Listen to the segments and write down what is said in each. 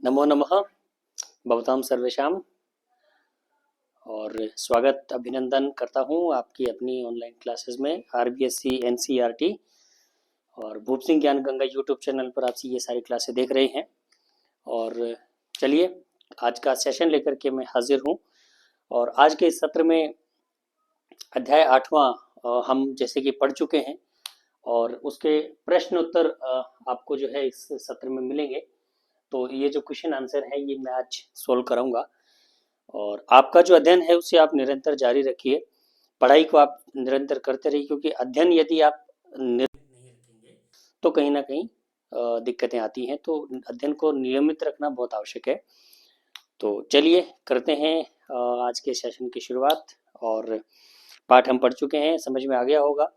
नमो नमः भवतां सर्वेषां और स्वागत अभिनंदन करता हूं आपकी अपनी ऑनलाइन क्लासेस में आरबीएससी एनसीईआरटी और भूप सिंह ज्ञान गंगा यूट्यूब चैनल पर आप ये सारी क्लासें देख रहे हैं। और चलिए आज का सेशन लेकर के मैं हाजिर हूं और आज के इस सत्र में अध्याय 8वां हम जैसे कि पढ़ चुके हैं और उसके प्रश्न उत्तर आपको जो है इस सत्र में मिलेंगे। तो ये जो क्वेश्चन आंसर है ये मैं आज सोल्व कराऊंगा और आपका जो अध्ययन है उसे आप निरंतर जारी रखिए। पढ़ाई को आप निरंतर करते रहिए क्योंकि अध्ययन यदि आप नियमित नहीं रखेंगे तो कहीं ना कहीं दिक्कतें आती हैं। तो अध्ययन को नियमित रखना बहुत आवश्यक है। तो चलिए करते हैं आज के सेशन की शुरुआत। और पाठ हम पढ़ चुके हैं, समझ में आ गया होगा।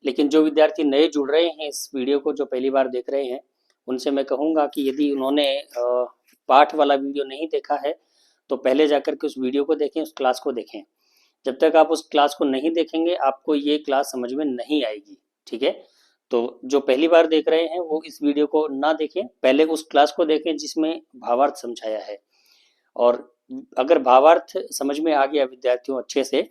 लेकिन जो विद्यार्थी नए जुड़ रहे हैं इस वीडियो को, जो पहली बार देख रहे हैं, उनसे मैं कहूँगा कि यदि उन्होंने पाठ वाला वीडियो नहीं देखा है तो पहले जाकर के उस वीडियो को देखें, उस क्लास को देखें। जब तक आप उस क्लास को नहीं देखेंगे आपको ये क्लास समझ में नहीं आएगी। ठीक है, तो जो पहली बार देख रहे हैं वो इस वीडियो को ना देखें, पहले उस क्लास को देखें जिसमें भावार्थ समझाया है। और अगर भावार्थ समझ में आ गया विद्यार्थियों अच्छे से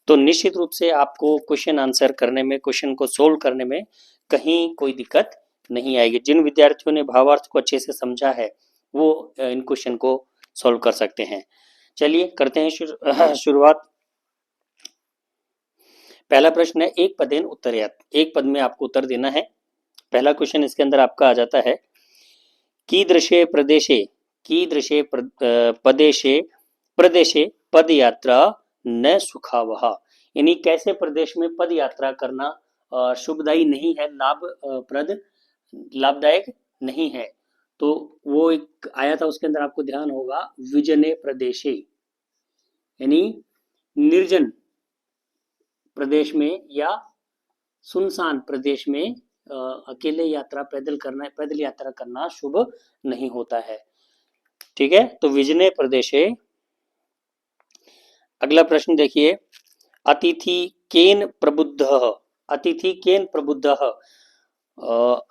तो निश्चित रूप से आपको क्वेश्चन आंसर करने में, क्वेश्चन को सोल्व करने में कहीं कोई दिक्कत नहीं आएगी। जिन विद्यार्थियों ने भावार्थ को अच्छे से समझा है वो इन क्वेश्चन को सोल्व कर सकते हैं। चलिए करते हैं शुरुआत। पहला प्रश्न है एक पदेन उत्तरयात। एक पद में आपको उत्तर देना है। पहला क्वेश्चन इसके अंदर आपका आ जाता है कीदृशे प्रदेशे पदेशे प्रदेशे पद यात्रा न सुखावह। यानी कैसे प्रदेश में पद यात्रा करना शुभदायी नहीं है, लाभदायक नहीं है। तो वो एक आया था, उसके अंदर आपको ध्यान होगा विजने प्रदेशे यानी निर्जन प्रदेश में या सुनसान प्रदेश में अकेले पैदल यात्रा करना शुभ नहीं होता है। ठीक है, तो विजने प्रदेशे। अगला प्रश्न देखिए अतिथि केन प्रबुद्ध। अतिथि केन प्रबुद्ध।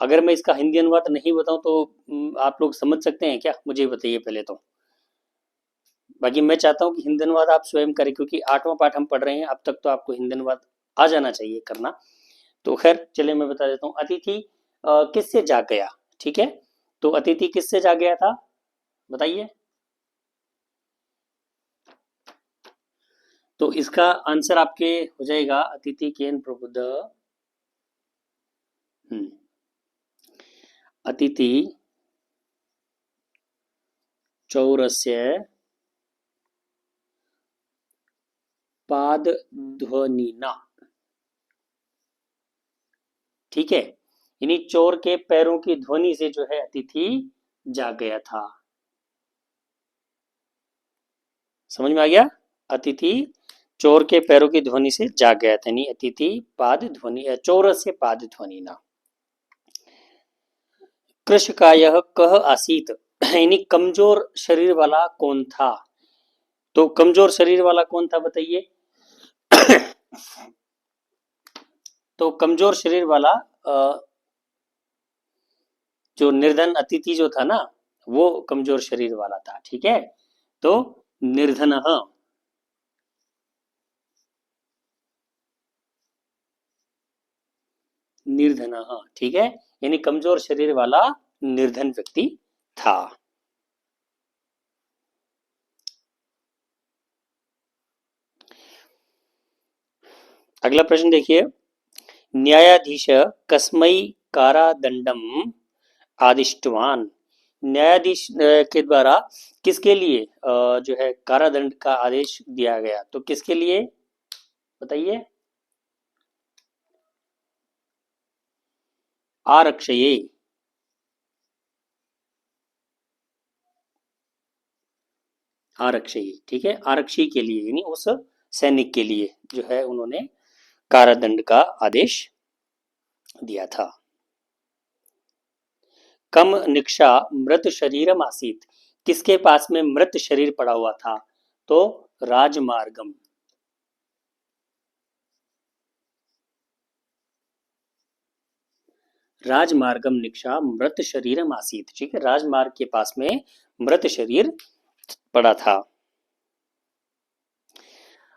अगर मैं इसका हिंदी अनुवाद नहीं बताऊं तो आप लोग समझ सकते हैं क्या, मुझे बताइए पहले तो। बाकी मैं चाहता हूं कि हिंदी अनुवाद आप स्वयं करें क्योंकि 8वां पाठ हम पढ़ रहे हैं, अब तक तो आपको हिंदी अनुवाद आ जाना चाहिए करना। तो खैर चलिए मैं बता देता हूँ। अतिथि किससे जाग गया। ठीक है, तो अतिथि किससे जाग गया था बताइए। तो इसका आंसर आपके हो जाएगा अतिथि केन प्रबुद्ध। अतिथि चौरस्य पाद ध्वनिना। ठीक है, यानी चोर के पैरों की ध्वनि से जो है अतिथि जाग गया था। समझ में आ गया। अतिथि चोर के पैरों की ध्वनि से जाग गया था, यानी अतिथि पाद ध्वनि, चोर से पाद ध्वनि ना। कृशकाय कह आसीत। यानी कमजोर शरीर वाला कौन था। तो कमजोर शरीर वाला कौन था बताइए। तो कमजोर शरीर वाला जो निर्धन अतिथि जो था ना वो कमजोर शरीर वाला था। ठीक है, तो निर्धन निर्धन। ठीक है, यानी कमजोर शरीर वाला निर्धन व्यक्ति था। अगला प्रश्न देखिए न्यायाधीश कस्मै कारादंडम आदिष्टवान। न्यायाधीश के द्वारा किसके लिए जो है कारादंड का आदेश दिया गया। तो किसके लिए बताइए। आरक्षये। आरक्षी। ठीक है, आरक्षी के लिए यानी उस सैनिक के लिए जो है उन्होंने कारादंड का आदेश दिया था। कम निक्षा मृत शरीरम आसीत। किसके पास में मृत शरीर पड़ा हुआ था। तो राजमार्गम। राजमार्गम निक्षा मृत शरीरम आसीत। ठीक है, राजमार्ग के पास में मृत शरीर पड़ा था।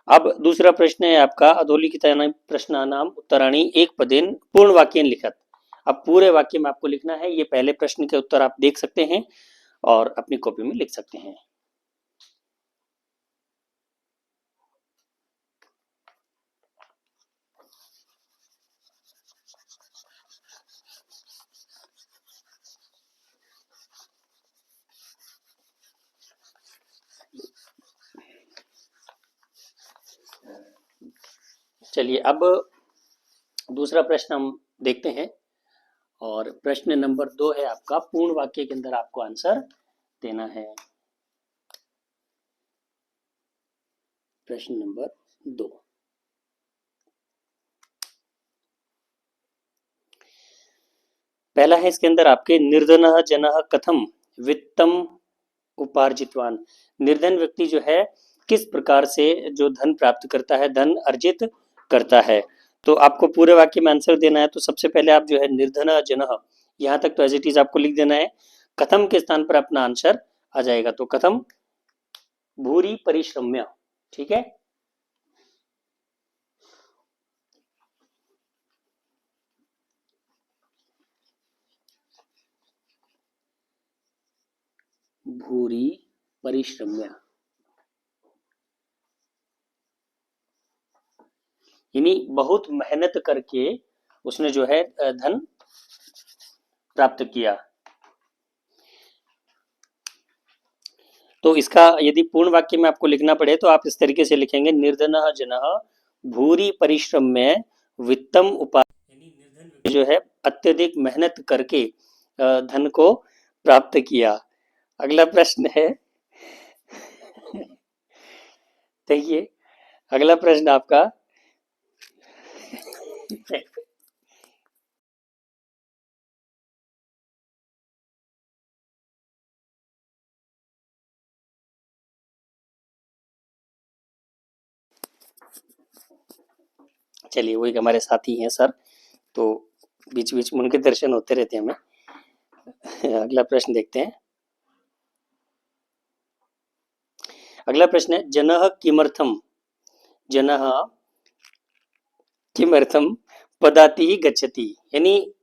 अब दूसरा प्रश्न है आपका, अधोलिखित प्रश्नानाम उत्तराणी एक पदेन पूर्ण वाक्यन लिखत। अब पूरे वाक्य में आपको लिखना है। ये पहले प्रश्न के उत्तर आप देख सकते हैं और अपनी कॉपी में लिख सकते हैं। चलिए अब दूसरा प्रश्न हम देखते हैं और प्रश्न नंबर 2 है आपका, पूर्ण वाक्य के अंदर आपको आंसर देना है। प्रश्न नंबर 2, पहला है इसके अंदर आपके, निर्धनः जनः कथम वित्तम उपार्जितवान। निर्धन व्यक्ति जो है किस प्रकार से जो धन प्राप्त करता है, धन अर्जित करता है। तो आपको पूरे वाक्य में आंसर देना है। तो सबसे पहले आप जो है निर्धन जनः, यहाँ तक तो एज इट इज आपको लिख देना है। कथम के स्थान पर अपना आंसर आ जाएगा। तो कथम भूरि परिश्रम्य। ठीक है, भूरि परिश्रम्य, यानी बहुत मेहनत करके उसने जो है धन प्राप्त किया। तो इसका यदि पूर्ण वाक्य में आपको लिखना पड़े तो आप इस तरीके से लिखेंगे, निर्धनः जनः भूरि परिश्रम्य वित्तम उपार्जन, यानी निर्धन व्यक्ति जो है अत्यधिक मेहनत करके धन को प्राप्त किया। अगला प्रश्न है, देखिए अगला प्रश्न आपका चलिए वही हमारे साथी हैं सर, तो बीच बीच में उनके दर्शन होते रहते हैं हमें। अगला प्रश्न देखते हैं। अगला प्रश्न है, जनः किमर्थम, जनः किमर्थम पदाति गच्छति, यानी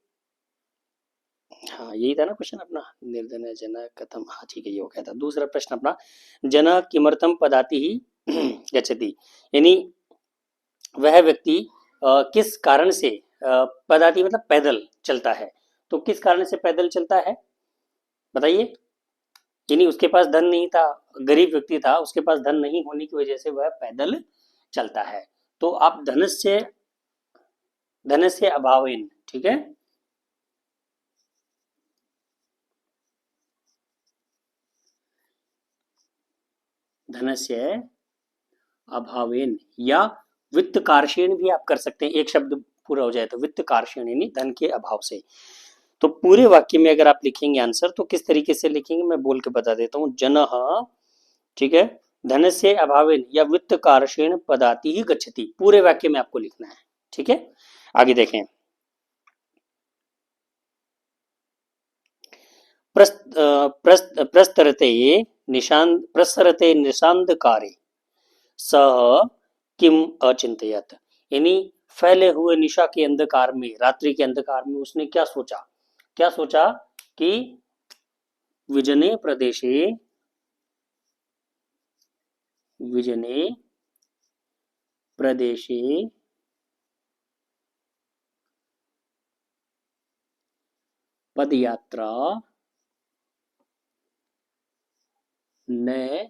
हाँ यही था ना क्वेश्चन अपना, निर्धन जन कथम, हाँ ठीक है ये हो गया था। दूसरा प्रश्न अपना, जन किमर्थम पदाति ही गच्छति, यानी वह व्यक्ति किस कारण से पदाति मतलब पैदल चलता है। तो किस कारण से पैदल चलता है बताइए। यानी उसके पास धन नहीं था, गरीब व्यक्ति था, उसके पास धन नहीं होने की वजह से वह पैदल चलता है। तो आप धनस्य अभावेन, ठीक है, धनस्य अभावेन या वित्त कार्षेण भी आप कर सकते हैं। एक शब्द पूरा हो जाए तो वित्त कार्षेण, यानी धन के अभाव से। तो पूरे वाक्य में अगर आप लिखेंगे आंसर तो किस तरीके से लिखेंगे मैं बोल के बता देता हूं। जनः, ठीक है, धनस्य अभावेन या वित्त कार्षेण पदाति ही गच्छति, पूरे वाक्य में आपको लिखना है। ठीक है, आगे देखें। प्रस्तरते निशांतकारे सह किम अचिंतयत, यानी फैले हुए निशा के अंधकार में, रात्रि के अंधकार में उसने क्या सोचा, क्या सोचा कि विजने प्रदेशे, विजने प्रदेशे पदयात्रा न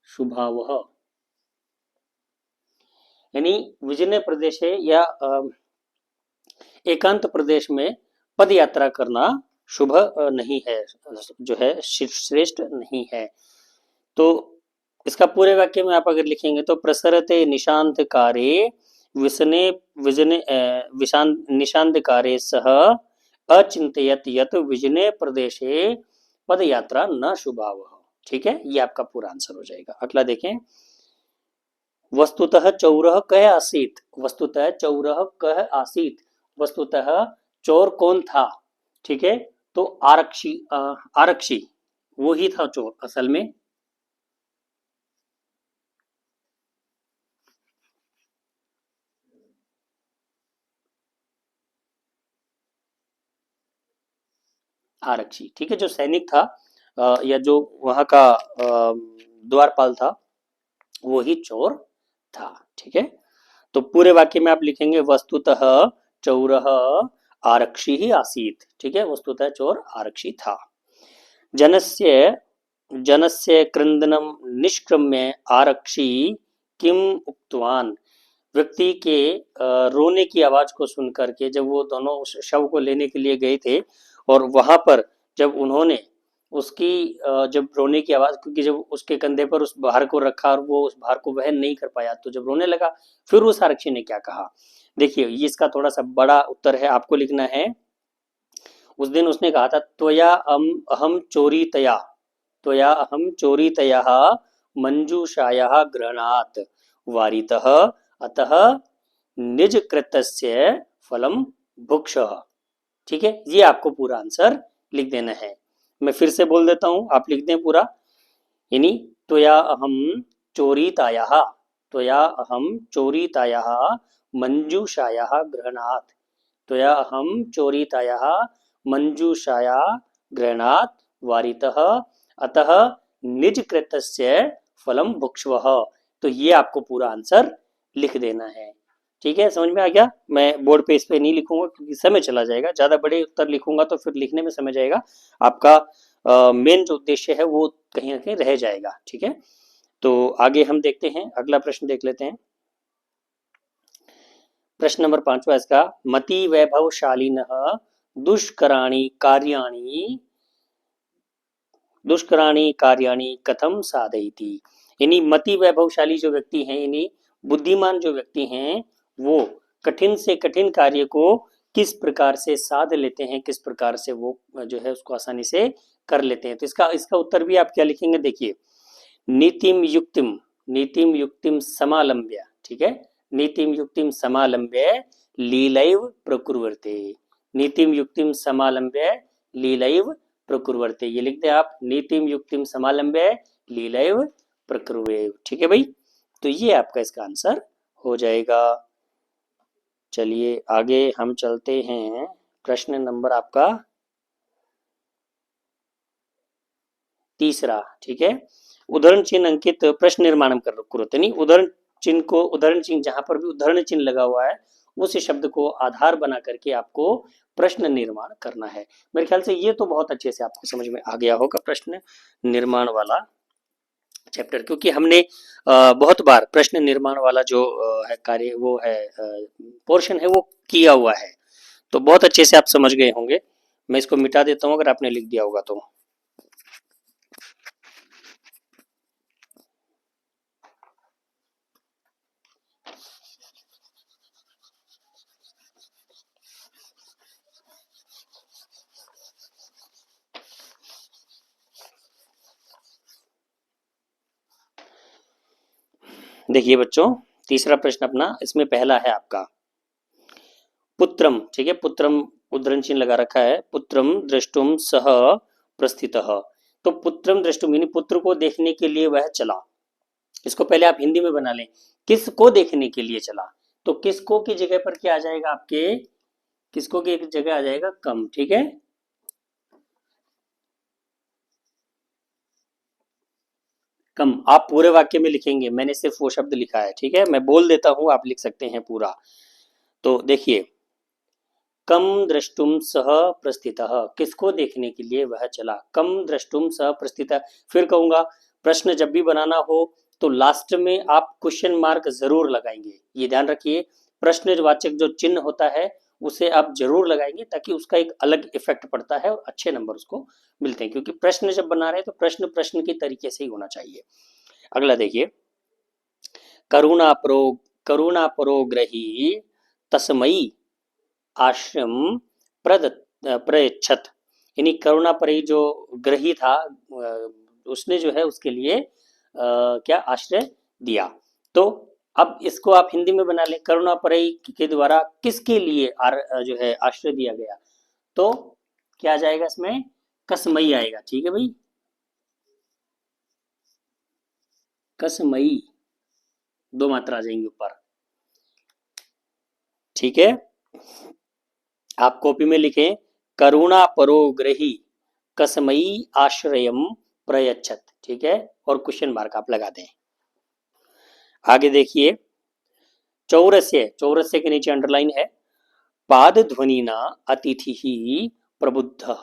शुभावह, यानी विजय प्रदेश है या एकांत प्रदेश में पद यात्रा करना शुभ नहीं है, जो है श्रेष्ठ नहीं है। तो इसका पूरे वाक्य में आप अगर लिखेंगे तो प्रसरते निशांत कारे विसने विजने निशांत कारे सह अचिंतयत यत विजने प्रदेशे पद यात्रा न शुभावह। ठीक है, ये आपका पूरा आंसर हो जाएगा। अगला देखें, वस्तुतः चौरः कः आसीत्, वस्तुतः चौरः कः आसीत्, वस्तुतः चोर कौन था, ठीक है। तो आरक्षी, आरक्षी वो ही था चोर असल में। आरक्षी, ठीक है, जो सैनिक था या जो वहां का द्वारपाल था वो ही चोर था, ठीक है। तो पूरे वाक्य में आप लिखेंगे वस्तुतः चौरः आरक्षी ही आसीत्, ठीक है, वस्तुतः चोर आरक्षी था। जनस्य जनस्य क्रंदनम निष्क्रम्य आरक्षी किम उक्तवान, व्यक्ति के रोने की आवाज को सुन करके जब वो दोनों उस शव को लेने के लिए गए थे और वहां पर जब उन्होंने उसकी जब रोने की आवाज, क्योंकि जब उसके कंधे पर उस भार को रखा और वो उस भार को वहन नहीं कर पाया तो जब रोने लगा, फिर उस आरक्षी ने क्या कहा। देखिए ये इसका थोड़ा सा बड़ा उत्तर है, आपको लिखना है। उस दिन उसने कहा था त्वया अहम चोरीतया, त्वया अहम चोरीतया मंजूषायाः ग्रहणात् वारितः अतः निज कृतस्य फलम भुक्षः, ठीक है। ये आपको पूरा आंसर लिख देना है। मैं फिर से बोल देता हूं, आप लिख दें पूरा। यानी त्वया अहम चोरीतायाः, त्वया अहम चोरीतायाः मंजूषायाः ग्रहणात्, त्वया अहम चोरीतायाः मंजूषाया ग्रहणात् वारितः अतः निज कृतस्य फलम भुक्ष्वः। तो ये आपको पूरा आंसर लिख देना है, ठीक है। समझ में आ गया। मैं बोर्ड पे इस पे नहीं लिखूंगा क्योंकि समय चला जाएगा, ज्यादा बड़े उत्तर लिखूंगा तो फिर लिखने में समय जाएगा, आपका मेन जो उद्देश्य है वो कहीं ना कहीं रह जाएगा, ठीक है। तो आगे हम देखते हैं, अगला प्रश्न देख लेते हैं। प्रश्न नंबर 5वां इसका, मति वैभवशालिनः दुष्कराणि कार्याणि दुष्कराणि कार्याणि कथम साधयति, यानी मति वैभवशाली जो व्यक्ति हैं, यानी बुद्धिमान जो व्यक्ति हैं, वो कठिन से कठिन कार्य को किस प्रकार से साध लेते हैं, किस प्रकार से वो जो है उसको आसानी से कर लेते हैं। तो इसका इसका उत्तर भी आप क्या लिखेंगे, देखिए नीतिम युक्तिम समालंब्य, ठीक है, नीतिम युक्तिम समालंब्य लीलैव प्रकुर्वते, नीतिम युक्तिम समालंब्य लीलैव प्रकुर्वते, ये लिख दें आप, नीतिम युक्तिम समालंब्य लीलैव प्रकुर्वेव, ठीक है भाई। तो ये आपका इसका आंसर हो जाएगा। चलिए आगे हम चलते हैं, प्रश्न नंबर आपका तीसरा, ठीक है। उदाहरण चिन्ह अंकित प्रश्न निर्माण करो, नहीं उदाहरण चिन्ह को, उदाहरण चिन्ह जहां पर भी उदाहरण चिन्ह लगा हुआ है उस शब्द को आधार बना करके आपको प्रश्न निर्माण करना है। मेरे ख्याल से ये तो बहुत अच्छे से आपको समझ में आ गया होगा प्रश्न निर्माण वाला चैप्टर, क्योंकि हमने बहुत बार प्रश्न निर्माण वाला जो है कार्य वो है पोर्शन है वो किया हुआ है, तो बहुत अच्छे से आप समझ गए होंगे। मैं इसको मिटा देता हूं अगर आपने लिख दिया होगा तो। देखिए बच्चों, तीसरा प्रश्न अपना, इसमें पहला है आपका पुत्रम, ठीक है, पुत्रम उद्धरण चिन्ह लगा रखा है, पुत्रम द्रष्टुम सह प्रस्थितः। तो पुत्रम द्रष्टुम यानी पुत्र को देखने के लिए वह चला, इसको पहले आप हिंदी में बना लें, किसको देखने के लिए चला। तो किसको की जगह पर क्या आ जाएगा आपके, किसको की जगह आ जाएगा कम, ठीक है। कम आप पूरे वाक्य में लिखेंगे, मैंने सिर्फ वो शब्द लिखा है, ठीक है, मैं बोल देता हूं, आप लिख सकते हैं पूरा। तो देखिए, कम द्रष्टुम सह प्रस्थितः, किसको देखने के लिए वह चला, कम द्रष्टुम सह प्रस्थितः। फिर कहूंगा, प्रश्न जब भी बनाना हो तो लास्ट में आप क्वेश्चन मार्क जरूर लगाएंगे, ये ध्यान रखिए। प्रश्नवाचक जो चिन्ह होता है उसे आप जरूर लगाएंगे ताकि उसका एक अलग इफेक्ट पड़ता है और अच्छे नंबर उसको मिलते हैं, क्योंकि प्रश्न जब बना रहे हैं तो प्रश्न प्रश्न के तरीके से ही होना चाहिए। अगला देखिए, करुणा परो करुणा परो ग्रही तस्मयी आश्रम प्रयच्छत, यानी करुणा परी जो ग्रही था उसने जो है उसके लिए क्या आश्रय दिया। तो अब इसको आप हिंदी में बना लें, करुणा परई के द्वारा किसके लिए जो है आश्रय दिया गया, तो क्या आ जाएगा इसमें, कसमई आएगा। ठीक है भाई, कसमई, दो मात्रा आ जाएंगी ऊपर। ठीक है, आप कॉपी में लिखें, करुणा परो ग्रही कसमई आश्रयम प्रयच्छत। ठीक है, और क्वेश्चन मार्क आप लगा दें। आगे देखिए, चौरस्य, चौरस्य के नीचे अंडरलाइन है, पाद ध्वनि ना अतिथि ही प्रबुद्ध।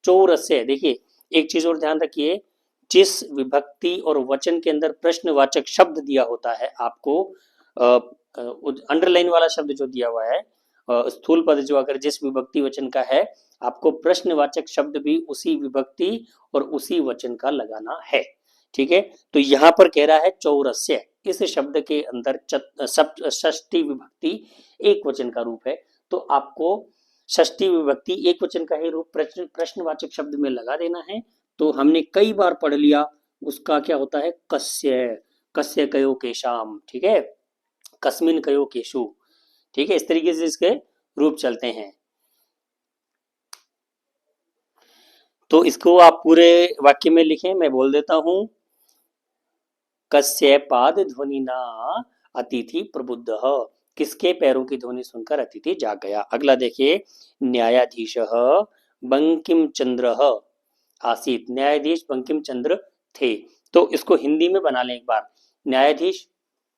चौरस्य, देखिए एक चीज और ध्यान रखिए, जिस विभक्ति और वचन के अंदर प्रश्नवाचक शब्द दिया होता है आपको, अंडरलाइन वाला शब्द जो दिया हुआ है, स्थूल पद जो अगर जिस विभक्ति वचन का है, आपको प्रश्नवाचक शब्द भी उसी विभक्ति और उसी वचन का लगाना है। ठीक है, तो यहां पर कह रहा है चौरस्य, इस शब्द के अंदर षष्ठी विभक्ति एक वचन का रूप है, तो आपको षष्ठी विभक्ति एक वचन का ही रूप प्रश्नवाचक शब्द में लगा देना है। तो हमने कई बार पढ़ लिया, उसका क्या होता है, कस्य, कस्य कयो केशाम। ठीक है, कस्मिन कयो केशु। ठीक है, इस तरीके से इसके रूप चलते हैं। तो इसको आप पूरे वाक्य में लिखें, मैं बोल देता हूं, कस्य पाद ध्वनि ना अतिथि प्रबुद्ध, किसके पैरों की ध्वनि सुनकर अतिथि जाग गया। अगला देखिए, न्यायाधीश बंकिम चंद्र आसीत, न्यायाधीश बंकिम चंद्र थे। तो इसको हिंदी में बना लें एक बार, न्यायाधीश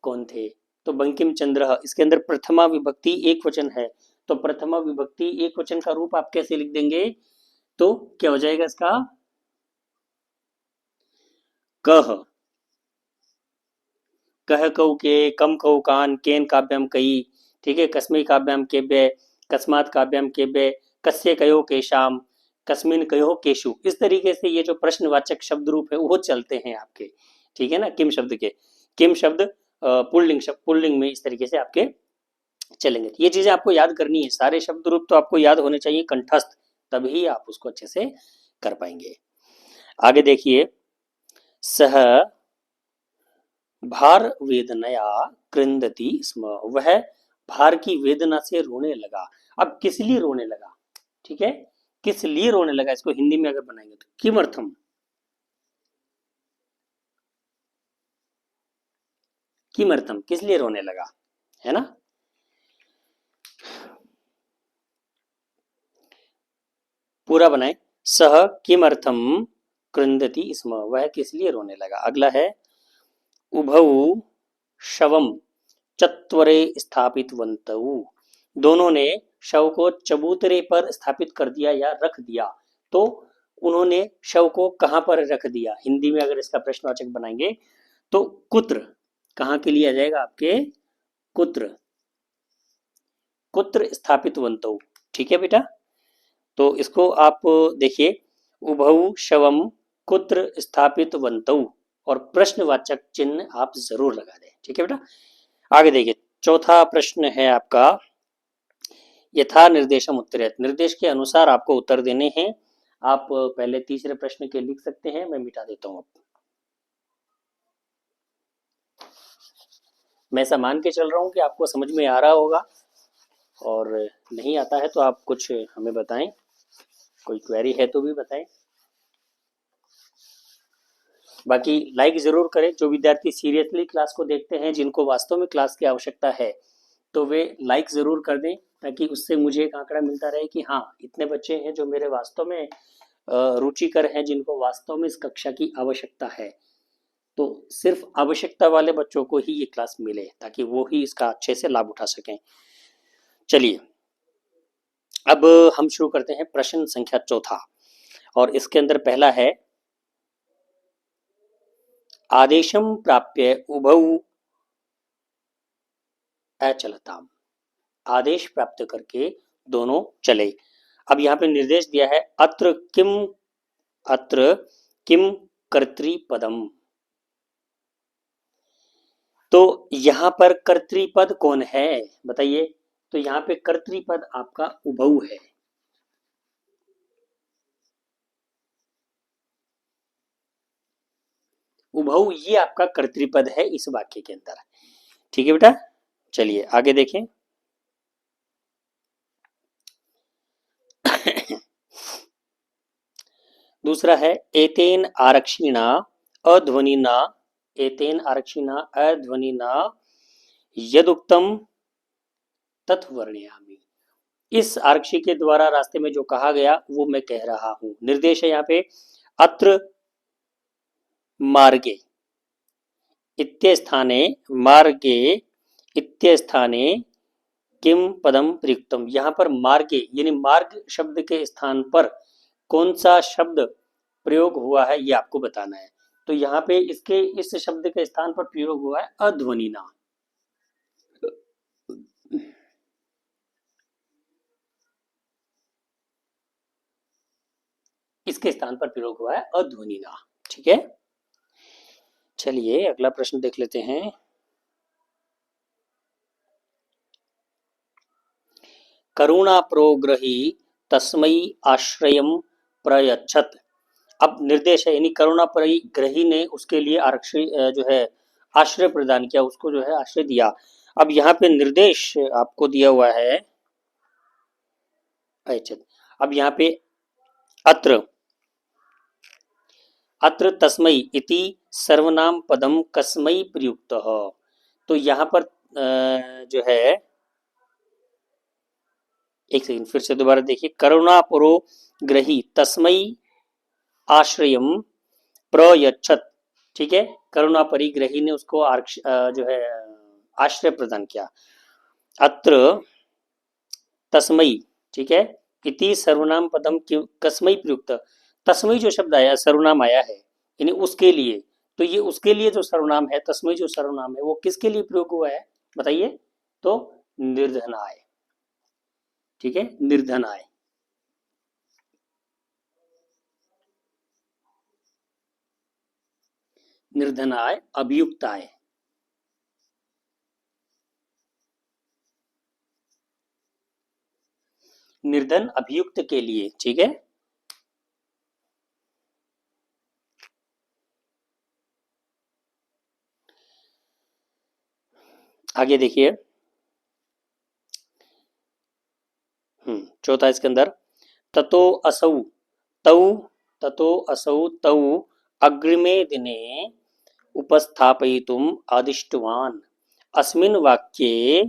कौन थे, तो बंकिम चंद्र, इसके अंदर प्रथमा विभक्ति एक वचन है, तो प्रथमा विभक्ति एक वचन का रूप आप कैसे लिख देंगे, तो क्या हो जाएगा इसका, कह, कह कऊ के, कम कऊ कान, केन काव्यम कई। ठीक है, कस्मै काव्यम केव्य, कस्मात काव्यम केव्य, कस्य कयो केशाम, कस्मिन कयो केशु। इस तरीके से ये जो प्रश्नवाचक शब्द रूप है वो चलते हैं आपके। ठीक है ना, किम शब्द के, किम शब्द पुल्लिंग शब्द, पुल्लिंग में इस तरीके से आपके चलेंगे। ये चीजें आपको याद करनी है, सारे शब्द रूप तो आपको याद होने चाहिए कंठस्थ, तभी आप उसको अच्छे से कर पाएंगे। आगे देखिए, सह भार वेदनया कृंदति स्म, वह भार की वेदना से रोने लगा। अब किस लिए रोने लगा, ठीक है, किस लिए रोने लगा, इसको हिंदी में अगर बनाएंगे तो किमर्थम, किमर्थम, किस लिए रोने लगा, है ना। पूरा बनाए, सह किमर्थम कृंदति स्म, वह किस लिए रोने लगा। अगला है, उभौ शवम चत्वरे स्थापितवन्तौ, दोनों ने शव को चबूतरे पर स्थापित कर दिया या रख दिया। तो उन्होंने शव को कहां पर रख दिया, हिंदी में अगर इसका प्रश्नवाचक बनाएंगे तो कुत्र, कहां के लिए आ जाएगा आपके, कुत्र, कुत्र स्थापितवन्तौ। ठीक है बेटा, तो इसको आप देखिए, उभौ शवम कुत्र स्थापितवन्तौ, और प्रश्नवाचक चिन्ह आप जरूर लगा दें। ठीक है बेटा, आगे देखिए, चौथा प्रश्न है आपका, यथा निर्देशम उत्तरेत, निर्देश के अनुसार आपको उत्तर देने हैं। आप पहले तीसरे प्रश्न के लिख सकते हैं, मैं मिटा देता हूं। मैं ऐसा मान के चल रहा हूं कि आपको समझ में आ रहा होगा, और नहीं आता है तो आप कुछ हमें बताएं, कोई क्वेरी है तो भी बताएं। बाकी लाइक जरूर करें, जो विद्यार्थी सीरियसली क्लास को देखते हैं, जिनको वास्तव में क्लास की आवश्यकता है, तो वे लाइक जरूर कर दें, ताकि उससे मुझे एक आंकड़ा मिलता रहे कि हाँ, इतने बच्चे हैं जो मेरे वास्तव में रुचिकर हैं, जिनको वास्तव में इस कक्षा की आवश्यकता है। तो सिर्फ आवश्यकता वाले बच्चों को ही ये क्लास मिले, ताकि वो ही इसका अच्छे से लाभ उठा सकें। चलिए, अब हम शुरू करते हैं प्रश्न संख्या चौथा, और इसके अंदर पहला है, आदेशम प्राप्य उभौ अचलताम, आदेश प्राप्त करके दोनों चले। अब यहाँ पे निर्देश दिया है, अत्र किम कर्तृपदम, तो यहाँ पर कर्तृपद कौन है बताइए, तो यहाँ पे कर्तृपद आपका उभौ है। उभौ ये आपका कर्तृपद है इस वाक्य के अंदर। ठीक है बेटा, चलिए आगे देखें। दूसरा है एतेन आरक्षिणा अध्वनिना, एतेन आरक्षिणा अध्वनिना यदुक्तम तत्वर्णयामि। इस आरक्षी के द्वारा रास्ते में जो कहा गया वो मैं कह रहा हूं। निर्देश है यहाँ पे, अत्र मार्गे इत्यस्थाने, मार्गे इत्यस्थाने किम पदम प्रयुक्तम। यहाँ पर मार्गे यानी मार्ग शब्द के स्थान पर कौन सा शब्द प्रयोग हुआ है ये आपको बताना है। तो यहाँ पे इसके इस शब्द के स्थान पर प्रयोग हुआ है अध्वनिना, इसके स्थान पर प्रयोग हुआ है अध्वनिना। ठीक है, चलिए अगला प्रश्न देख लेते हैं। करुणा प्रोग्रही तस्मै आश्रयम प्रयच्छत। अब निर्देश है, यानी करुणा परिग्रही ने उसके लिए आरक्षी जो है आश्रय प्रदान किया, उसको जो है आश्रय दिया। अब यहाँ पे निर्देश आपको दिया हुआ है, अच्छा अब यहाँ पे अत्र, अत्र तस्मै इति सर्वनाम पदम कस्मै प्रयुक्त। तो यहाँ पर जो है, एक सेकंड फिर से दोबारा देखिए, करुणा परो ग्रही तस्मै आश्रयम प्रयच्छत। ठीक है, करुणा परिग्रही ने उसको जो है आश्रय प्रदान किया। अत्र तस्मै, ठीक है, इति सर्वनाम पदम कस्मै प्रयुक्त। तस्मै जो शब्द आया, सर्वनाम आया है, यानी उसके लिए। तो ये उसके लिए जो सर्वनाम है, तस्मै जो सर्वनाम है, वो किसके लिए प्रयोग हुआ है बताइए? तो निर्धनाय। ठीक है, निर्धनाय। निर्धनाय, अभियुक्ताय। निर्धन अभियुक्त के लिए। ठीक है, आगे देखिए। चौथा इसके अंदर, ततो असौ तौ, ततो असौ तौ अग्रिमे दिने उपस्थापयितुम् आदिष्टवान्। अस्मिन् वाक्ये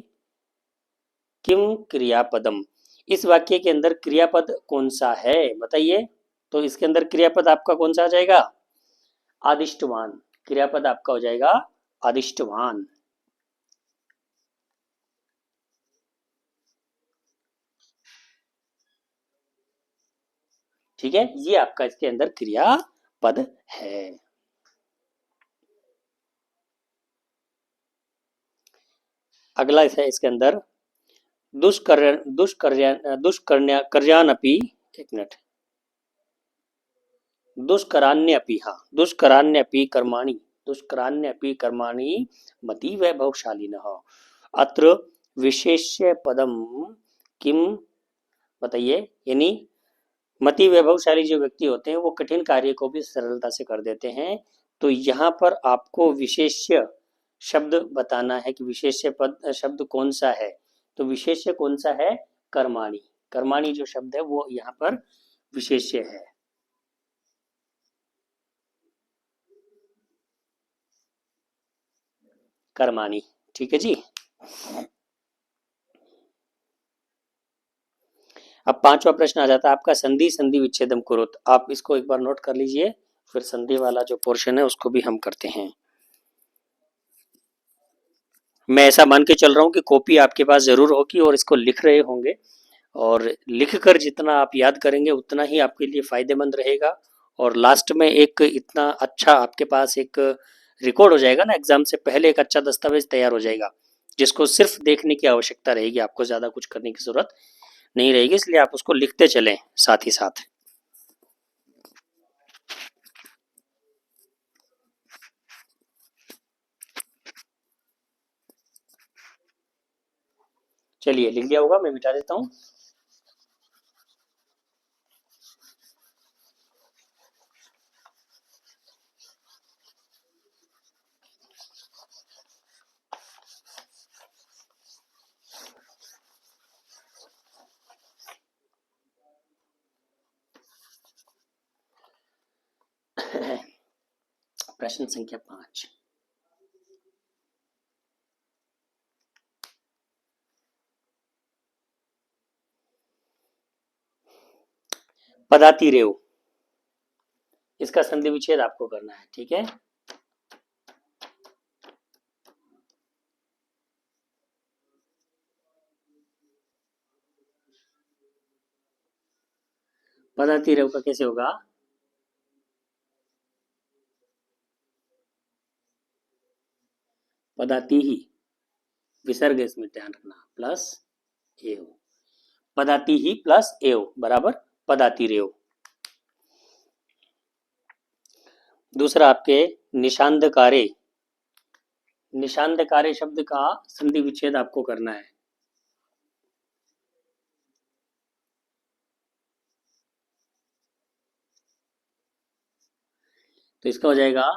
किम क्रियापदम। इस वाक्य के अंदर क्रियापद कौन सा है बताइए? तो इसके अंदर क्रियापद आपका कौन सा आ जाएगा? आदिष्टवान। क्रियापद आपका हो जाएगा आदिष्टवान। ठीक है, ये आपका इसके अंदर क्रियापद है। अगला है इसके अंदर, दुष्कर्य दुष्कर्य दुष्कर्ण्य कर्यानपि, एक मिनट, दुष्करान्यपि, हाँ, दुष्करान्यपि कर्माणि, दुष्करान्यपि कर्माणि मति वैभवशालिनः। अत्र विशेष्य पदम किम बताइए? यानी मति वैभवशाली जो व्यक्ति होते हैं वो कठिन कार्य को भी सरलता से कर देते हैं। तो यहाँ पर आपको विशेष्य शब्द बताना है कि विशेष्य पद शब्द कौन सा है। तो विशेष्य कौन सा है? कर्माणि। कर्माणि जो शब्द है वो यहाँ पर विशेष्य है। कर्माणि। ठीक है जी। अब पांचवा प्रश्न आ जाता है आपका, संधि संधि विच्छेदम कुरुत। आप इसको एक बार नोट कर लीजिए, फिर संधि वाला जो पोर्शन है उसको भी हम करते हैं। मैं ऐसा मान के चल रहा हूँ कि कॉपी आपके पास जरूर होगी और इसको लिख रहे होंगे, और लिख कर जितना आप याद करेंगे उतना ही आपके लिए फायदेमंद रहेगा। और लास्ट में एक इतना अच्छा आपके पास एक रिकॉर्ड हो जाएगा ना, एग्जाम से पहले एक अच्छा दस्तावेज तैयार हो जाएगा, जिसको सिर्फ देखने की आवश्यकता रहेगी, आपको ज्यादा कुछ करने की जरूरत नहीं रहेगी। इसलिए आप उसको लिखते चलें साथ ही साथ। चलिए, लिख लिया होगा, मैं मिटा देता हूँ। प्रश्न संख्या 5। पदातिरेव, इसका संधि विच्छेद आपको करना है, ठीक है। पदातिरेव का कैसे होगा? पदाति ही, विसर्ग इसमें ध्यान रखना, प्लस एव, पदाति ही प्लस एव बराबर पदातिरेव। दूसरा आपके निशांदकारे, निशांदकारे शब्द का संधि विच्छेद आपको करना है। तो इसका हो जाएगा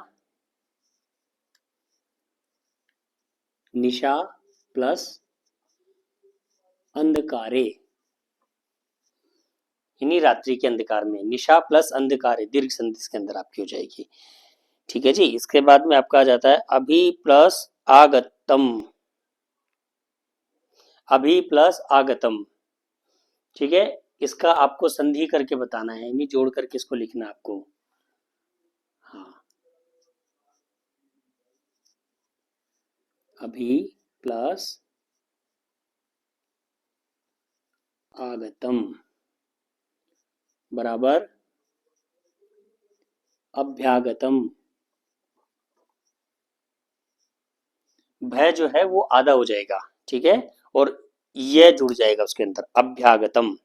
निशा प्लस अंधकारे, यानी रात्रि के अंधकार में, निशा प्लस अंधकारे दीर्घ संधि इसके अंदर आपकी हो जाएगी, ठीक है जी। इसके बाद में आपका आ जाता है अभी प्लस आगतम, अभी प्लस आगतम, ठीक है। इसका आपको संधि करके बताना है, यानी जोड़ करके इसको लिखना है आपको। हाँ, अभी प्लस आगतम बराबर अभ्यागतम। भय जो है वो आधा हो जाएगा, ठीक है, और ये जुड़ जाएगा उसके अंदर, अभ्यागतम।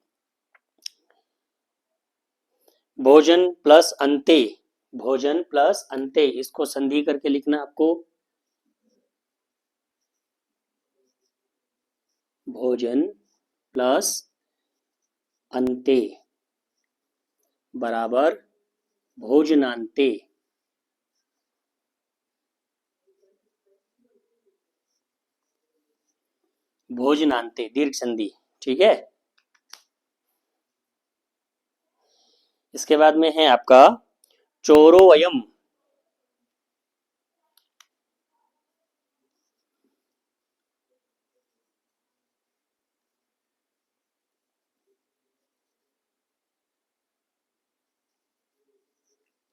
भोजन प्लस अंते, भोजन प्लस अंते, इसको संधि करके लिखना आपको। भोजन प्लस अंते बराबर भोजनांते। भोजनांते दीर्घ संधि, ठीक है। इसके बाद में है आपका चोरोवयम,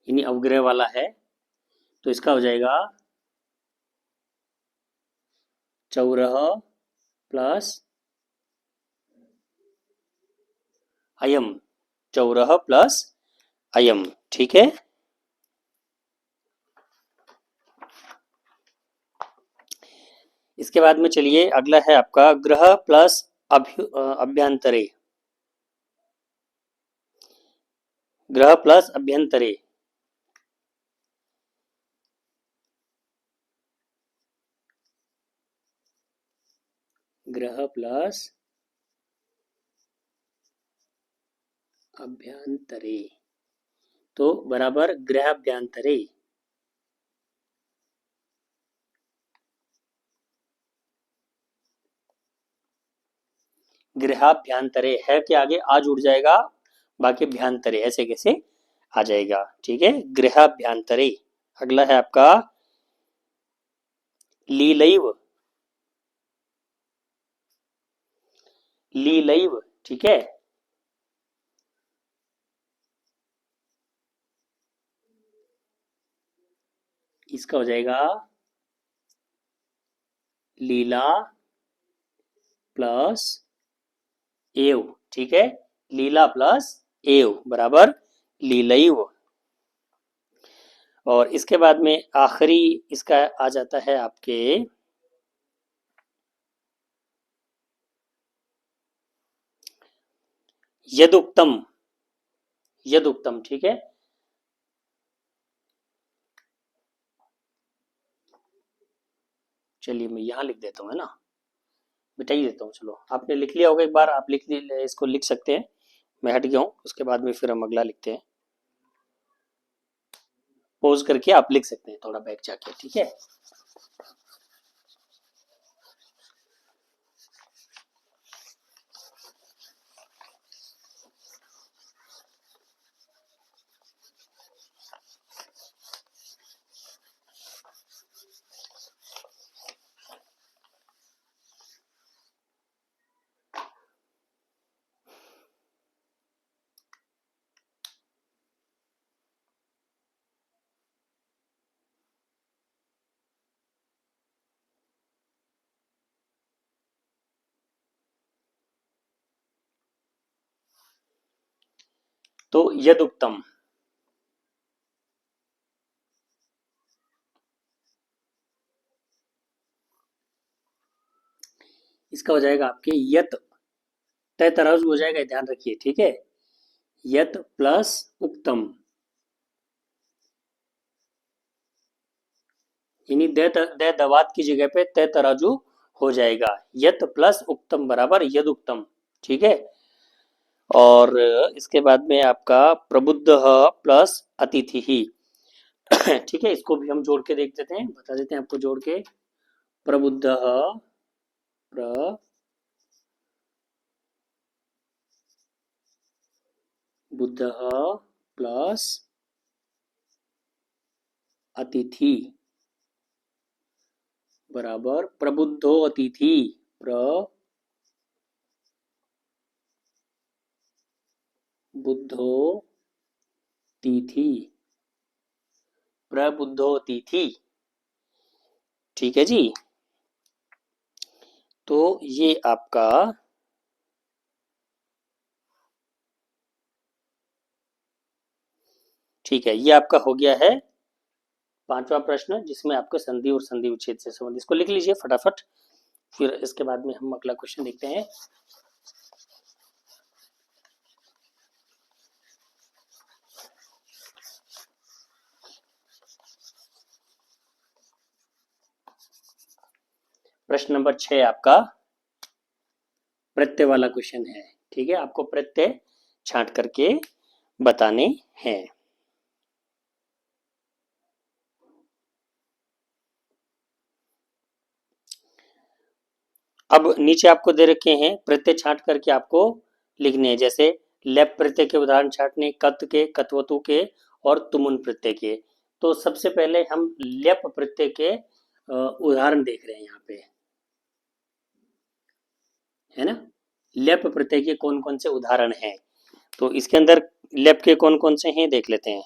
यानी अवग्रह वाला है, तो इसका हो जाएगा चौरह प्लस अयम, चौरह प्लस अयम, ठीक है। इसके बाद में चलिए अगला है आपका ग्रह प्लस अभ्यंतरे, ग्रह प्लस अभ्यंतरे, ग्रह प्लस अभ्यंतरे, तो बराबर ग्रहाभ्यंतरे। गृहाभ्यंतरे है कि आगे आ जुड़ जाएगा, बाकी अभ्यंतरे ऐसे कैसे आ जाएगा, ठीक है, गृहाभ्यंतरे। अगला है आपका लीलैव, लीलैव, ठीक है। इसका हो जाएगा लीला प्लस एव, ठीक है, लीला प्लस एव बराबर लीलैव। और इसके बाद में आखिरी इसका आ जाता है आपके यदुक्तम, यदुक्तम, ठीक है। चलिए मैं यहां लिख देता हूँ, है ना, मिटा ही देता हूँ। चलो आपने लिख लिया होगा एक बार, आप लिख इसको लिख सकते हैं, मैं हट गया हूँ। उसके बाद में फिर हम अगला लिखते हैं, पॉज करके आप लिख सकते हैं थोड़ा बैक जाके, ठीक है। तो यदुक्तम, इसका हो जाएगा आपके यत, तय तराजू हो जाएगा, ध्यान रखिए, ठीक है। यत प्लस उक्तम, यानी दे दवात की जगह पे तय तराजू हो जाएगा। यत प्लस उक्तम बराबर यद उक्तम, ठीक है। और इसके बाद में आपका प्रबुद्ध प्लस अतिथि ही, ठीक है। इसको भी हम जोड़ के देख देते हैं, बता देते हैं आपको जोड़ के। प्रबुद्ध बुद्ध प्लस अतिथि बराबर प्रबुद्धो अतिथि, प्रबुद्धो तिथि, प्रबुद्धो तिथि, ठीक है जी। तो ये आपका ठीक है, ये आपका हो गया है पांचवा प्रश्न, जिसमें आपको संधि और संधि विच्छेद से संबंधित, इसको लिख लीजिए फटाफट, फिर इसके बाद में हम अगला क्वेश्चन देखते हैं। प्रश्न नंबर 6 आपका प्रत्यय वाला क्वेश्चन है, ठीक है। आपको प्रत्यय छांट करके बताने हैं। अब नीचे आपको दे रखे हैं प्रत्यय छांट करके आपको लिखने हैं, जैसे लेप प्रत्यय के उदाहरण छांटने, कत के, कतवतु के और तुमुन प्रत्यय के। तो सबसे पहले हम लेप प्रत्यय के उदाहरण देख रहे हैं यहाँ पे, है ना। लेप प्रत्यय के कौन कौन से उदाहरण हैं, तो इसके अंदर लेप के कौन कौन से हैं देख लेते हैं।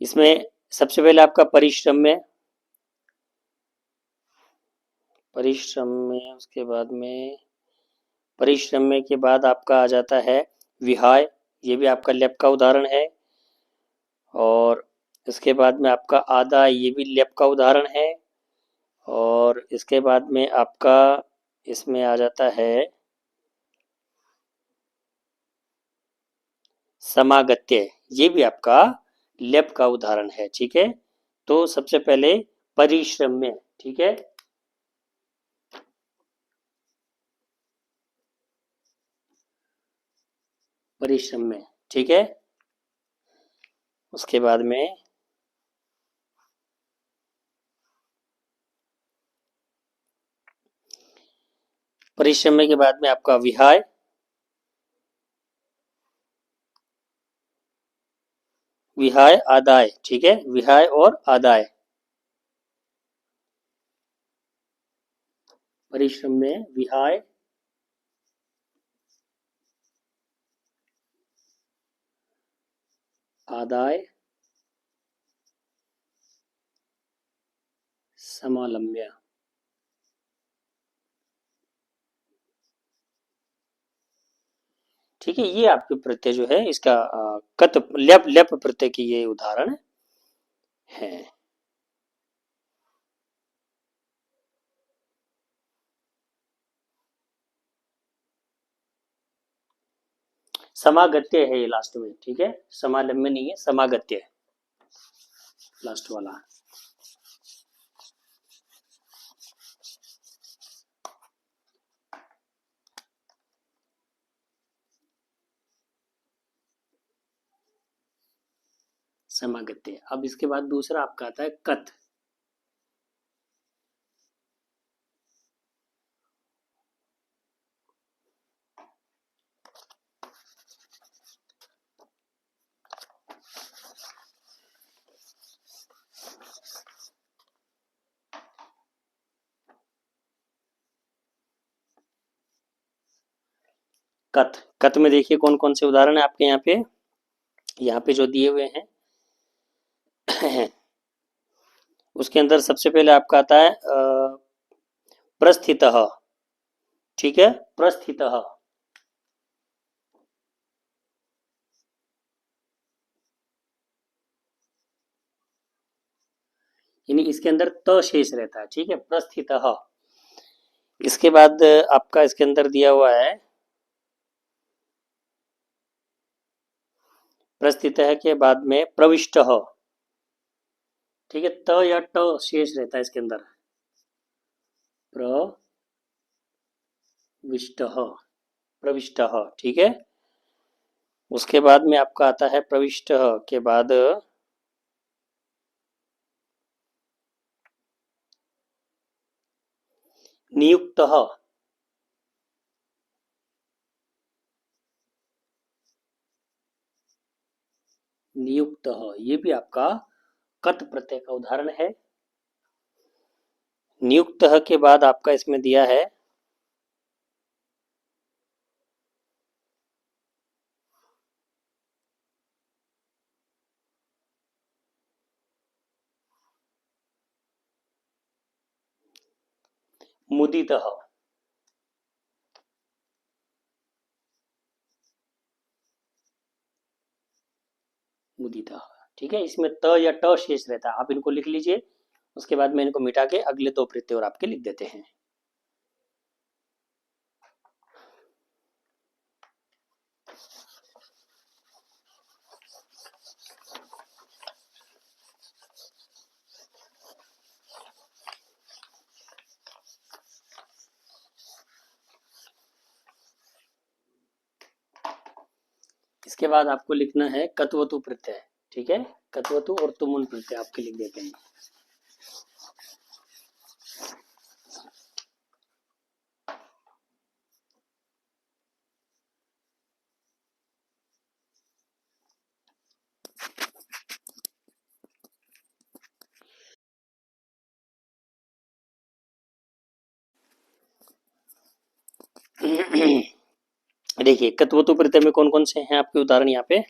इसमें सबसे पहले आपका परिश्रम में, उसके बाद में परिश्रम में के बाद आपका आ जाता है विहाय, ये भी आपका लेप का उदाहरण है। और इसके बाद में आपका आदाय, ये भी लेप का उदाहरण है। और इसके बाद में आपका इसमें आ जाता है समागत्य, ये भी आपका लेप का उदाहरण है, ठीक है। तो सबसे पहले परिश्रम में, ठीक है, परिश्रम में, ठीक है। उसके बाद में परिश्रम के बाद में आपका विहाय, विहाय आदाय, ठीक है, विहाय और आदाय। परिश्रम में विहाय, आदाय, समालम्ब्य, ठीक है। ये आपके प्रत्यय जो है इसका कत लेप लेप प्रत्यय की ये उदाहरण है। समागत्य है ये लास्ट में, ठीक है, समालम्ब्य नहीं है, समागत्य है लास्ट वाला। समागत्य। अब इसके बाद दूसरा आपका आता है कथ। कथ, कथ में देखिए कौन कौन से उदाहरण है आपके यहाँ पे जो दिए हुए हैं। उसके अंदर सबसे पहले आपका आता है प्रस्थितः, ठीक है, प्रस्थितः। यानी इसके अंदर त शेष रहता है, ठीक है, प्रस्थितः। इसके बाद आपका इसके अंदर दिया हुआ है प्रस्थितः के बाद में प्रविष्टः, ठीक है, त या ट शेष रहता है इसके अंदर, प्रविष्टः, प्रविष्टः, ठीक है। उसके बाद में आपका आता है प्रविष्टः के बाद नियुक्तः, नियुक्तः, ये भी आपका कत प्रत्यय का उदाहरण है। नियुक्तः के बाद आपका इसमें दिया है मुदितः, मुदितः, ठीक है। इसमें त या ट शेष रहता है, आप इनको लिख लीजिए। उसके बाद में इनको मिटा के अगले दो प्रत्यय और आपके लिख देते हैं। इसके बाद आपको लिखना है कत्वतु प्रत्यय, ठीक है, कत्वतु और तुमुन प्रत्यय आपके लिख देते हैं। देखिए कत्वतु प्रत्यय में कौन कौन से हैं आपके उदाहरण यहाँ पे।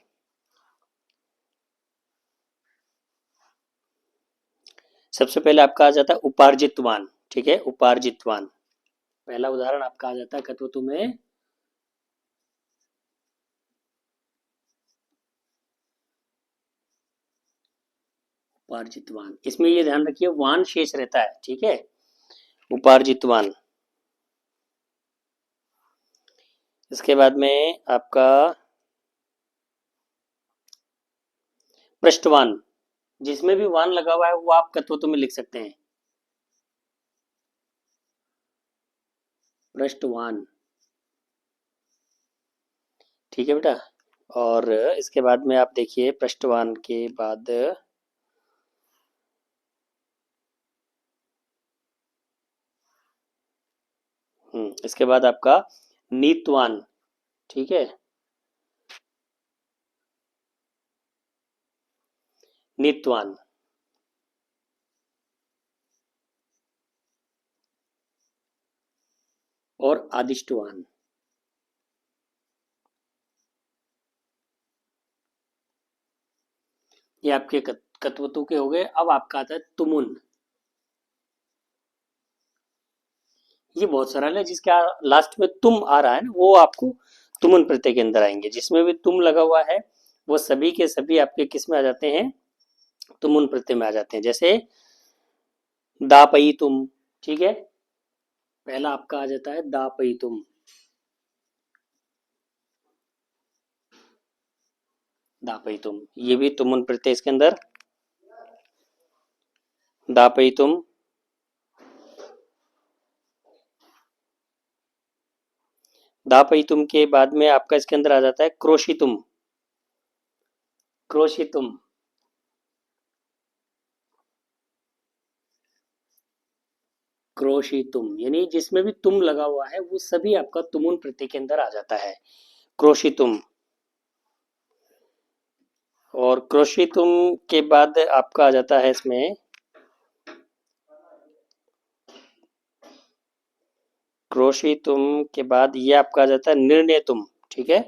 सबसे पहले आपका आ जाता है उपार्जितवान, ठीक है, उपार्जितवान, पहला उदाहरण आपका आ जाता है कत्वतु में उपार्जितवान। इसमें ये ध्यान रखिए वान शेष रहता है, ठीक है, उपार्जितवान। इसके बाद में आपका पृष्ठवान, जिसमें भी वान लगा हुआ है वो आप कत्वतु में लिख सकते हैं, पृष्ठवान, ठीक है बेटा। और इसके बाद में आप देखिए पृष्ठवान के बाद इसके बाद आपका नीतवान, ठीक है, नीतवान। और आदिष्टवान, ये आपके कत्वतु के हो गए। अब आपका आता है तुमुन, ये बहुत सरल है, जिसके लास्ट में तुम आ रहा है ना वो आपको तुमुन प्रत्यय के अंदर आएंगे। जिसमें भी तुम लगा हुआ है वो सभी के सभी आपके किस में आ जाते हैं, तुमुन प्रत्यय में आ जाते हैं। जैसे दापई तुम, ठीक है, पहला आपका आ जाता है दापई तुम, दापई तुम, ये भी तुमुन प्रत्यय इसके अंदर, दापई तुम। दापई तुम के बाद में आपका इसके अंदर आ जाता है क्रोशितुम, क्रोशितुम, क्रोशितुम, यानी जिसमें भी तुम लगा हुआ है वो सभी आपका तुमुन प्रत्यय के अंदर आ जाता है, क्रोशितुम। और क्रोशितुम के बाद आपका आ जाता है इसमें क्रोशितुम के बाद ये आपका आ जाता है निर्णय तुम, ठीक है,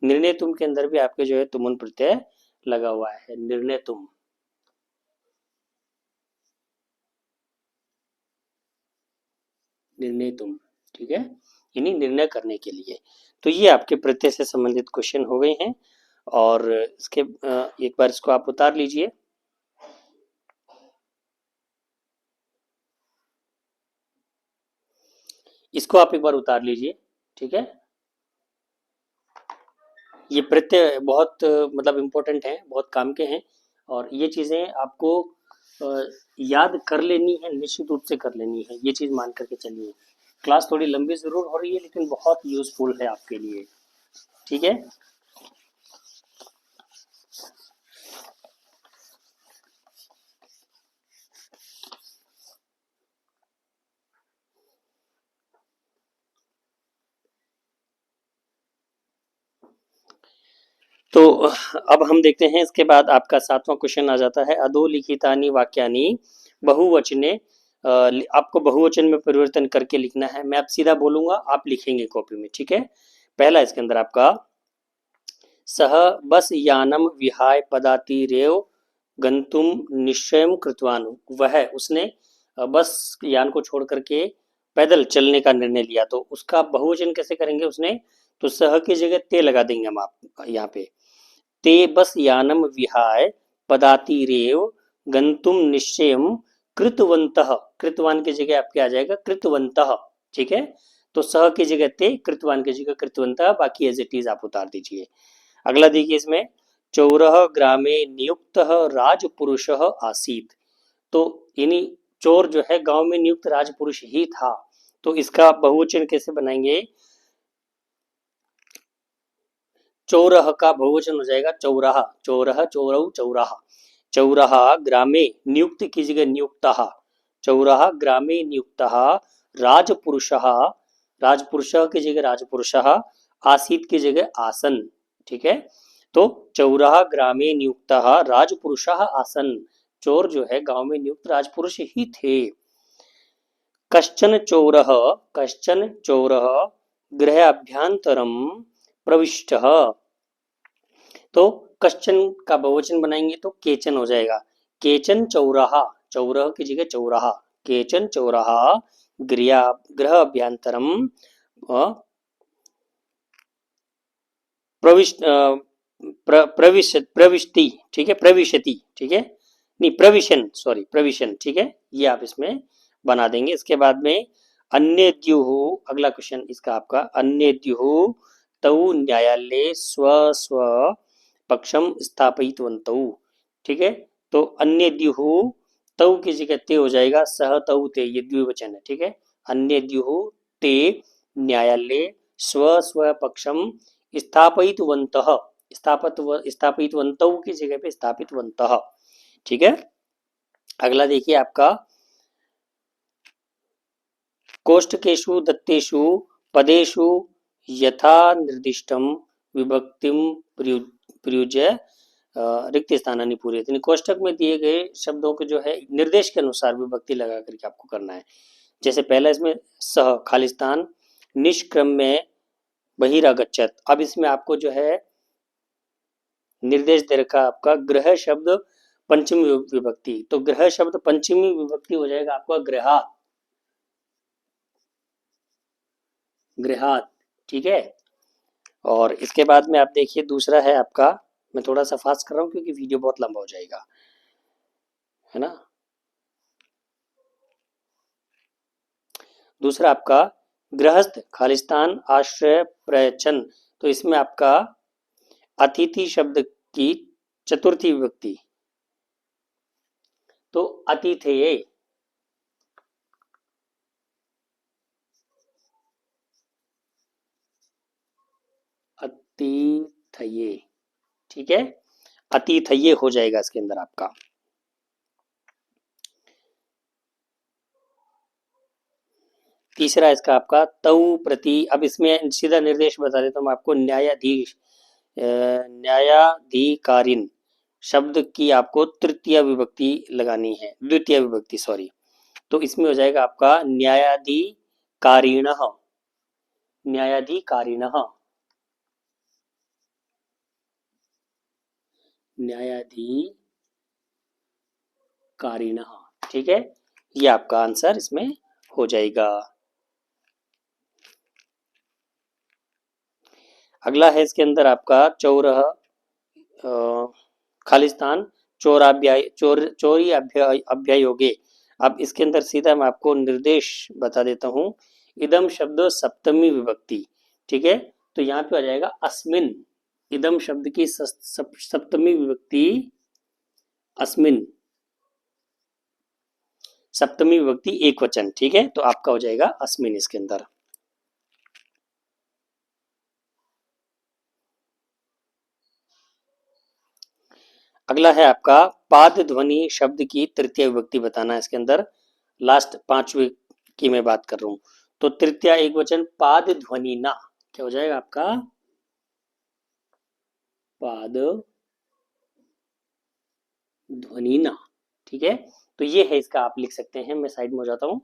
निर्णय तुम के अंदर भी आपके जो है तुमुन प्रत्यय लगा हुआ है, निर्णय तुम। निर्णेतुम, ठीक है, यानी निर्णय करने के लिए। तो ये आपके प्रत्यय से संबंधित क्वेश्चन हो गए हैं। और इसके एक बार इसको आप उतार लीजिए। इसको आप एक बार उतार लीजिए, ठीक है। ये प्रत्यय बहुत मतलब इम्पोर्टेंट हैं, बहुत काम के हैं। और ये चीज़ें आपको याद कर लेनी है, निश्चित रूप से कर लेनी है, ये चीज़ मान करके चलिए। क्लास थोड़ी लंबी ज़रूर हो रही है, लेकिन बहुत यूज़फुल है आपके लिए, ठीक है। तो अब हम देखते हैं, इसके बाद आपका 7वां क्वेश्चन आ जाता है, अधोलिखितानि वाक्यानि बहुवचने। आपको बहुवचन में परिवर्तन करके लिखना है। मैं अब सीधा बोलूंगा, आप लिखेंगे कॉपी में, ठीक है। पहला इसके अंदर आपका, सह बस यानम विहाय पदातिरेव गंतुम निश्चयं कृतवान। वह, उसने बस यान को छोड़ करके पैदल चलने का निर्णय लिया। तो उसका बहुवचन कैसे करेंगे उसने, तो सह की जगह ते लगा देंगे हम आप यहाँ पे। ते बस यानम विहाय पदातिरेव गंतुम निश्चयं कृतवन्तः। कृतवान की जगह आपके आ जाएगा कृतवन्तः, ठीक है। तो सह की जगह ते, कृतवान की जगह कृतवन्तः, बाकी एज इट इज आप उतार दीजिए। अगला देखिए इसमें, चौरह ग्रामे नियुक्त राजपुरुष आसीत। तो यानी चोर जो है गांव में नियुक्त राजपुरुष ही था। तो इसका बहुवचन कैसे बनाएंगे, चौरह का बहुवचन हो जाएगा चौराहा, चौरह चौरऊ चौराहा। चौराहा ग्रामे, नियुक्त की जगह नियुक्तः, चौराहा ग्रामे नियुक्तः राजपुरुषः, राजपुरुषः की जगह राजपुरुषः, आसीत की जगह आसन, ठीक है। तो चौराहा ग्रामे नियुक्तः राजपुरुषः आसन, चोर जो है गांव में नियुक्त राजपुरुष ही थे। कश्चन चोरः, कश्चन चोरः गृहाभ्यन्तरं प्रविष्टः। तो कश्चन का बहुवचन बनाएंगे तो केचन हो जाएगा, केचन चौराहा, चौरह की जगह चौराहा, केचन चौराहा गृह अभ्यंतरम प्रविष्ट प्रविष्टि, ठीक है, प्रविशति, ठीक है, नहीं प्रविशन, सॉरी प्रविशन, ठीक है। ये आप इसमें बना देंगे। इसके बाद में अन्य द्युहु, अगला क्वेश्चन इसका आपका, अन्य द्युहु तौ न्यायालय स्व स्व पक्षम स्थापयितवन्तौ, ठीक है। तो अन्य द्युहु, तौ की जगह ते हो जाएगा, सह तौ ते, ये द्विवचन है, ठीक है। अन्य द्युहु ते न्यायालय स्व स्व पक्षम स्थापयितवन्तः, स्थापितवन्तौ की जगह पे स्थापितवन्तः, ठीक है। अगला देखिए आपका, कोष्ठकेषु दत्तेषु पदेषु यथा निर्दिष्टम विभक्तिम प्रयुज्य रिक्त स्थानानि पूरे, कोष्ठक में दिए गए शब्दों के जो है निर्देश के अनुसार विभक्ति लगा करके आपको करना है। जैसे पहला इसमें सह खालिस्तान निष्क्रम में बहिरागच्छत। अब इसमें आपको जो है निर्देश दे रखा आपका गृह शब्द पंचमी विभक्ति, तो गृह शब्द पंचमी विभक्ति हो जाएगा आपका गृहात, गृहात, ठीक है। और इसके बाद में आप देखिए दूसरा है आपका, मैं थोड़ा सा फास्ट कर रहा हूँ क्योंकि वीडियो बहुत लंबा हो जाएगा, है ना। दूसरा आपका गृहस्थ खालिस्तान आश्रय प्रयचन। तो इसमें आपका अतिथि शब्द की चतुर्थी विभक्ति, तो अतिथेये, अतिथये, ठीक है, अतिथये हो जाएगा इसके अंदर आपका। तीसरा इसका आपका तौ प्रति। अब इसमें सीधा निर्देश बता देता हूँ आपको, न्यायाधीश न्यायाधिकारिन शब्द की आपको तृतीय विभक्ति लगानी है, द्वितीय विभक्ति सॉरी। तो इसमें हो जाएगा आपका न्यायाधिकारिणः, न्यायाधिकारिणः, न्यायाधिकारिणः, ठीक है। ये आपका आंसर इसमें हो जाएगा। अगला है इसके अंदर आपका चौरह, खालिस्तान, चोरी अभ्यायोगे। अब इसके अंदर सीधा मैं आपको निर्देश बता देता हूँ। इदम शब्द सप्तमी विभक्ति, ठीक है, तो यहाँ पे आ जाएगा अस्मिन। इदम शब्द की सप्तमी विभक्ति अस्मिन, सप्तमी विभक्ति एक वचन, ठीक है, तो आपका हो जाएगा अस्मिन इसके अंदर। अगला है आपका पाद ध्वनि शब्द की तृतीय विभक्ति बताना है इसके अंदर। लास्ट पांचवी की मैं बात कर रहा हूं। तो तृतीय एक वचन पाद ध्वनि ना, क्या हो जाएगा आपका? पाद ध्वनि ना, ठीक है, तो ये है इसका, आप लिख सकते हैं। मैं साइड में हो जाता हूं।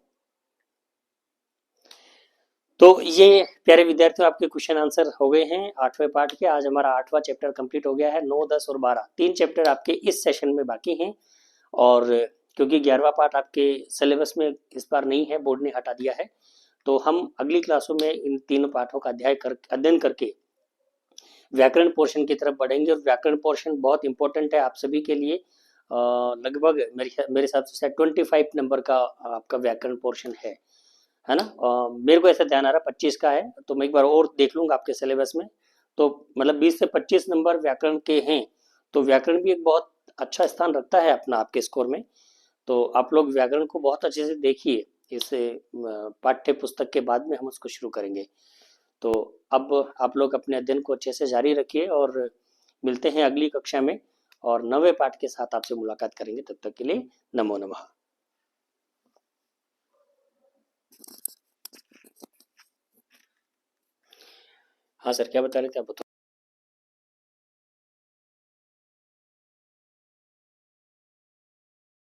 तो ये प्यारे विद्यार्थियों आपके क्वेश्चन आंसर हो गए हैं 8वें पार्ट के। आज हमारा 8वां चैप्टर कंप्लीट हो गया है। 9, 10 और 12 तीन चैप्टर आपके इस सेशन में बाकी हैं। और क्योंकि 11वां पार्ट आपके सिलेबस में इस बार नहीं है, बोर्ड ने हटा दिया है, तो हम अगली क्लासों में इन तीनों पाठों का अध्ययन करके व्याकरण पोर्शन की तरफ बढ़ेंगे। और व्याकरण पोर्शन बहुत इंपॉर्टेंट है आप सभी के लिए। लगभग मेरे हिसाब से 25 नंबर का आपका व्याकरण पोर्शन है ना। मेरे को ऐसा ध्यान आ रहा 25 का है, तो मैं एक बार और देख लूंगा आपके सिलेबस में। तो मतलब 20 से 25 नंबर व्याकरण के हैं, तो व्याकरण भी एक बहुत अच्छा स्थान रखता है अपना आपके स्कोर में। तो आप लोग व्याकरण को बहुत अच्छे से देखिए। इस पाठ्य पुस्तक के बाद में हम उसको शुरू करेंगे। तो अब आप लोग अपने अध्ययन को अच्छे से जारी रखिए और मिलते हैं अगली कक्षा में, और 9वें पाठ के साथ आपसे मुलाकात करेंगे। तब तक के लिए नमो नमः। हाँ सर, क्या बता रहे थे आप?